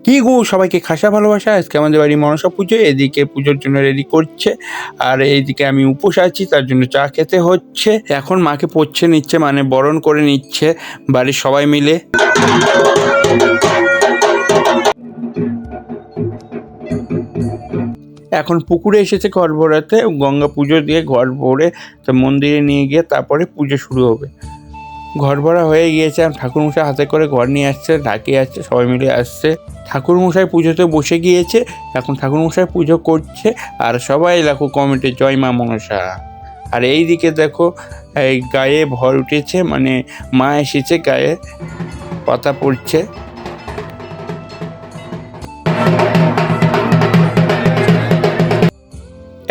কি গো, সবাইকে খাসা ভালোবাসা। আজকে আমাদের বাড়ি মনসা পুজো, এদিকে পুজোর জন্য রেডি করছে, আর এইদিকে আমি উপোস আছি, তার জন্য চা খেতে হচ্ছে। এখন মাকে পচ্ছে নিচ্ছে, মানে বরণ করে নিচ্ছে বাড়ির সবাই মিলে। এখন পুকুরে এসেছে ঘর ভরাতে, গঙ্গা পুজো দিয়ে ঘর ভরে তো মন্দিরে নিয়ে গিয়ে তারপরে পুজো শুরু হবে। ঘর ভরা হয়ে গিয়েছে, ঠাকুরমশাই হাতে করে ঘর নিয়ে আসছে, ঢাকে আসছে, সবাই মিলে আসছে। ঠাকুরমশাই পুজোতে বসে গিয়েছে, এখন ঠাকুরমশাই পুজো করছে, আর সবাই দেখো কমেন্টে জয় মা মনসা। আর এই দিকে দেখো এই গায়ে ভর উঠেছে, মানে মা এসেছে, গায়ে পাতা পড়ছে।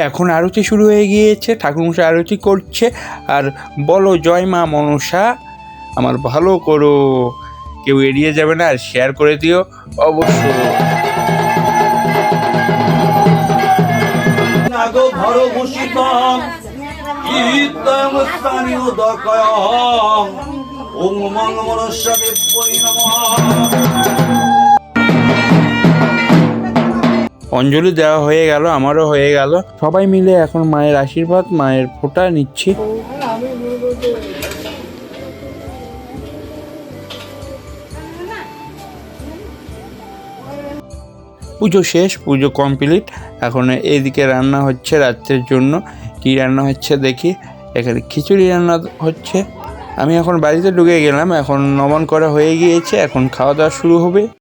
এখন আরতি শুরু হয়ে গিয়েছে, ঠাকুরমশাই আরতি করছে আর বলো জয় মা মনসা, আমার ভালো করো। কেউ এড়িয়ে যাবে না, আর শেয়ার করে দিও অবশ্যই। অঞ্জলি দেওয়া হয়ে গেল, আমারও হয়ে গেল। সবাই মিলে এখন মায়ের আশীর্বাদ, মায়ের ফোঁটা নিচ্ছি। পুজো শেষ, পুজো কমপ্লিট। এখন এইদিকে রান্না হচ্ছে রাত্রের জন্য। কি রান্না হচ্ছে দেখি। এখানে খিচুড়ি রান্না হচ্ছে। আমি এখন বাড়িতে ঢুকে গেলাম, এখন নমন করা হয়ে গিয়েছে, এখন খাওয়া দাওয়া শুরু হবে।